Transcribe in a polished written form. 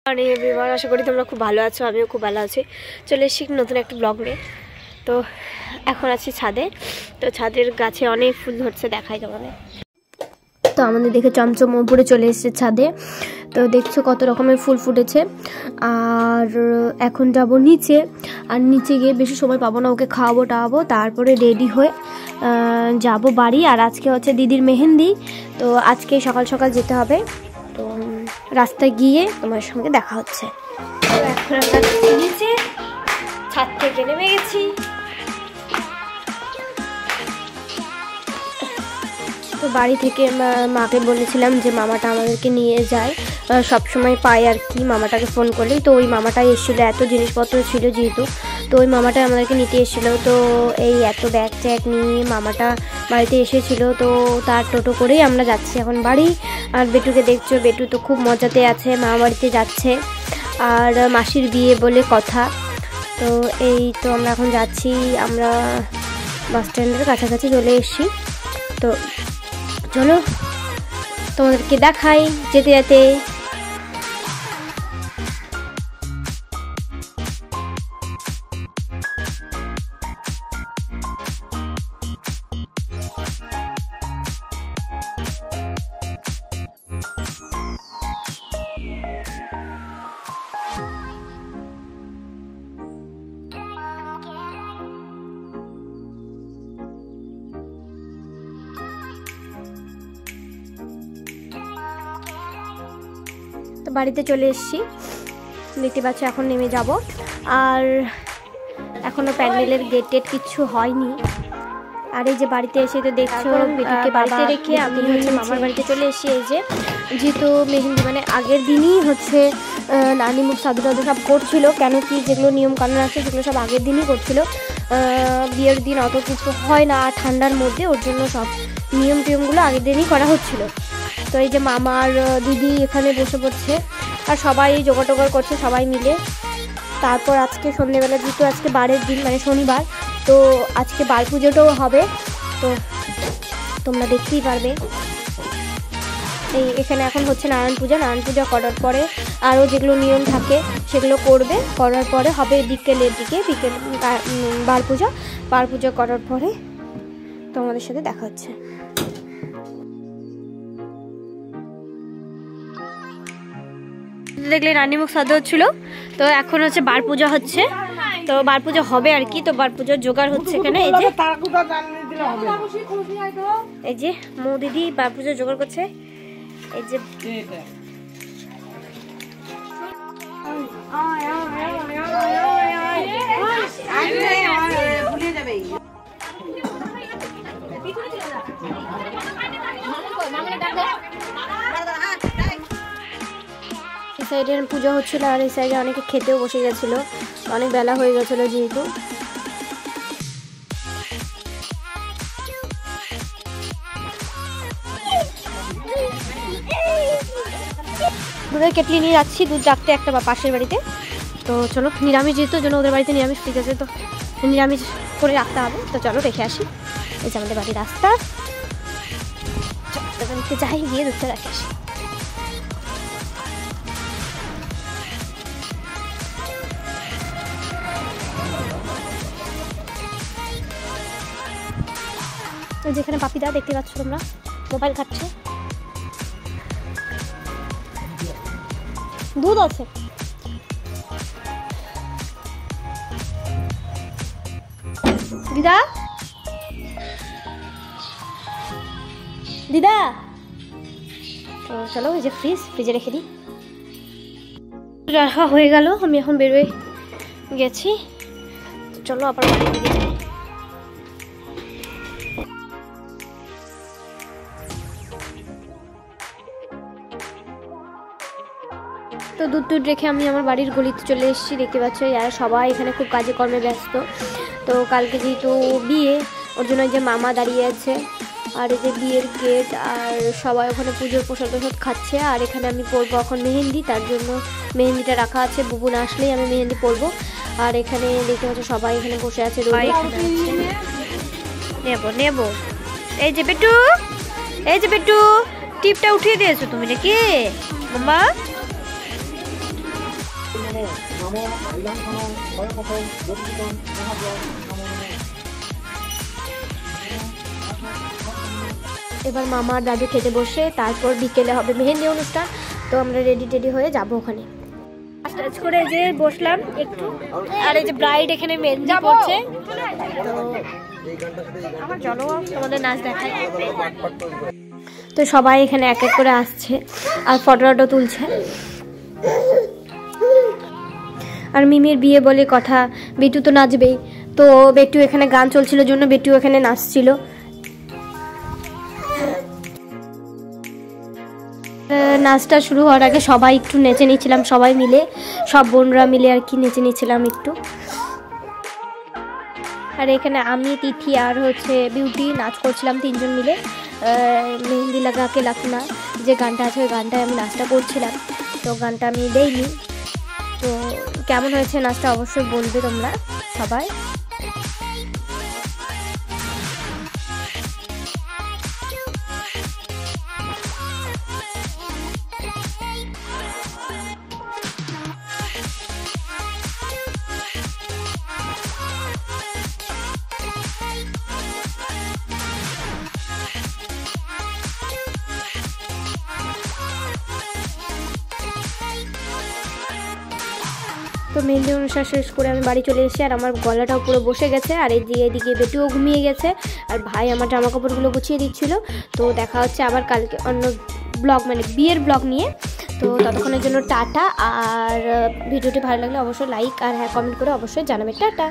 মানে এভরিওয়ান, আশা করি তোমরা খুব ভালো আছো। আমিও খুব ভালো আছি। চলে এসেছি নতুন একটা ব্লগ নিয়ে। তো এখন আছি ছাদে। তো ছাদের গাছে অনেক ফুল ধরছে, দেখাই তোমাদের। তো আমাদের দেখে চমচম উপরে চলে এসেছে ছাদে। তো দেখছো কত রকমের ফুল ফুটেছে। আর এখন যাব নিচে। আর নিচে গিয়ে বেশি সময় পাবো না, ওকে খাওয়াবো টাওয়াবো, তারপরে রেডি হয়ে যাব বাড়ি। আর আজকে হচ্ছে দিদির মেহেন্দি, তো আজকে সকাল সকাল যেতে হবে। তো রাস্তায় গিয়ে তোমার সঙ্গে দেখা হচ্ছে। তো এখন আমরা নিচে ছাদ থেকে নেমে গেছি। তো বাড়ি থেকে মাকে বলেছিলাম যে মামাটা আমাদেরকে নিয়ে যায়, সব সময় পায় আর কি। মামাটাকে ফোন করলেই তো ওই মামাটাই এসেছিলো, এত জিনিসপত্র ছিল যেহেতু, তো ওই মামাটাই আমাদেরকে নিতে এসেছিলো। তো এই এত ব্যাগ ট্যাগ নিয়ে মামাটা বাড়িতে এসেছিলো। তো তার টোটো করেই আমরা যাচ্ছি এখন বাড়ি। আর বেটুকে দেখছো, বেটু তো খুব মজাতে আছে, মামা বাড়িতে যাচ্ছে। আর মাসির বিয়ে বলে কথা। তো এই তো আমরা এখন যাচ্ছি, আমরা বাস স্ট্যান্ডের কাছাকাছি চলে এসেছি। তো চলো তোমাদেরকে দেখাই যেতে যেতে। তো বাড়িতে চলে এসেছি, দেখতে পাচ্ছ। এখন নেমে যাব। আর এখনো প্যান্ডেলের গেট টেট কিছু হয়নি। আর এই যে বাড়িতে এসে তো দেখছো বেটুকে বাড়িতে রেখে আমি হচ্ছে মামার বাড়িতে চলে এসেছি। এই যে যেহেতু মেহেন্দি মানে আগের দিনই হচ্ছে নানি মুখ সাধু টাধু সব করছিল, কেন কি যেগুলো নিয়ম কানুন আছে সেগুলো সব আগের দিনই করছিল। বিয়ের দিন অত কিছু হয় না ঠান্ডার মধ্যে, ওর জন্য সব নিয়ম টিয়মগুলো আগের দিনই করা হচ্ছিল। তো এই যে মামার দিদি এখানে বসে পড়ছে, আর সবাই জোগাড় টোগাড় করছে সবাই মিলে। তারপর আজকে সন্ধ্যেবেলা, যেহেতু আজকে বারের দিন মানে শনিবার, তো আজকে বার পুজোটাও হবে। তো তোমরা দেখতেই পারবে। এই এখানে এখন হচ্ছে নারায়ণ পূজা করার পরে আরও যেগুলো নিয়ম থাকে সেগুলো করবে, করার পরে হবে বিকেলের দিকে, বিকেল বার পূজা করার পরে তোমাদের সাথে দেখা হচ্ছে। দেখলে রানীমুখ সাধু হচ্ছিল, তো এখন হচ্ছে বার পূজা হচ্ছে। তো বার পূজা হবে আর কি। তো বার পূজার জোগাড় হচ্ছে এখানে। এই যে মৌ দিদি বার পূজার জোগাড় করছে। এই যে এই সাইডে পুজো হচ্ছিল, আর এই সাইডে অনেকে খেতেও বসে গেছিল, অনেক বেলা হয়ে গেছিল যেহেতু। দুধের কেটলি নিয়ে যাচ্ছি দুধ রাখতে একটা পাশের বাড়িতে। তো চলো, নিরামিষ যেহেতু জন্য ওদের বাড়িতে নিরামিষ ঠিক আছে, তো নিরামিষ করে রাখতে হবে। তো চলো রেখে আসি। এই যে আমাদের বাড়ির রাস্তা, যাই গিয়ে দুধটা রাখে আসি। যেখানে পাপিদা দেখতে পাচ্ছ তোমরা মোবাইল ঘাটছে, দুধ আছে। দিদা দিদা তো চলো, এই যে ফ্রিজে রেখে দিই। রাখা হয়ে গেল, আমি এখন বেরোয় গেছি। চলো আবার বাড়ির দিকে যাই। তো দুধ রেখে আমি আমার বাড়ির গলিতে চলে এসেছি। দেখতে পাচ্ছ আর সবাই এখানে খুব কাজে কর্মে ব্যস্ত। তো কালকে যেহেতু বিয়ে, ওর জন্য যে মামা দাঁড়িয়ে আছে, আর এই যে বিয়ের গেট, আর সবাই ওখানে পুজোর প্রসাদ খাচ্ছে। আর এখানে আমি পরবো এখন মেহেন্দি, তার জন্য মেহেন্দিটা রাখা আছে। বুবু না আসলেই আমি মেহেন্দি পরবো। আর এখানে দেখতে পাচ্ছ সবাই এখানে বসে আছে, নেব। এই যে বেটু টিপটা উঠিয়ে দিয়েছো তুমি নাকি মামা? এবার মামা আর দাদু খেতে বসে, তারপর বিকেলে হবে মেহেন্দি অনুষ্ঠান। তো আমরা রেডি টেডি হয়ে যাব ওখানে। কাজ করে যে বসলাম একটু, আর এই যে ব্রাইড এখানে মেহেন্দি পড়ছে। তো চলো তোমাদের নাচ দেখাই। তো সবাই এখানে এক এক করে আসছে আর ফটো তুলছে। আর মিমির বিয়ে বলে কথা, বেটু তো নাচবেই। তো বেটু এখানে গান চলছিল জন্য বেটু এখানে নাচছিল। নাচটা শুরু হওয়ার আগে সবাই একটু নেচে নিচ্ছিলাম, সবাই মিলে, সব বোনরা মিলে আর কি নেচে নিচ্ছিলাম একটু। আর এখানে আমি, তিথি আর হচ্ছে বিউটি নাচ করছিলাম তিনজন মিলে। মেহেন্দি লাগা কে লাখনা যে গানটা আছে ওই গানটায় আমি নাচটা করছিলাম। তো গানটা আমি দেইনি। তো কেমন হয়েছে নাচটা অবশ্যই বলবে তোমরা সবাই। তো মেহেন্দি অনুষ্ঠান শেষ করে আমি বাড়ি চলে এসেছি, আর আমার গলাটাও পুরো বসে গেছে। আর এদিকে বেটুও ঘুমিয়ে গেছে, আর ভাই আমার জামা কাপড়গুলো গুছিয়ে দিচ্ছিল। তো দেখা হচ্ছে আবার কালকে অন্য ব্লগ, মানে বিয়ের ব্লগ নিয়ে। তো ততক্ষণের জন্য টাটা। আর ভিডিওটি ভালো লাগলে অবশ্যই লাইক আর হ্যাঁ কমেন্ট করে অবশ্যই জানাবে। টাটা।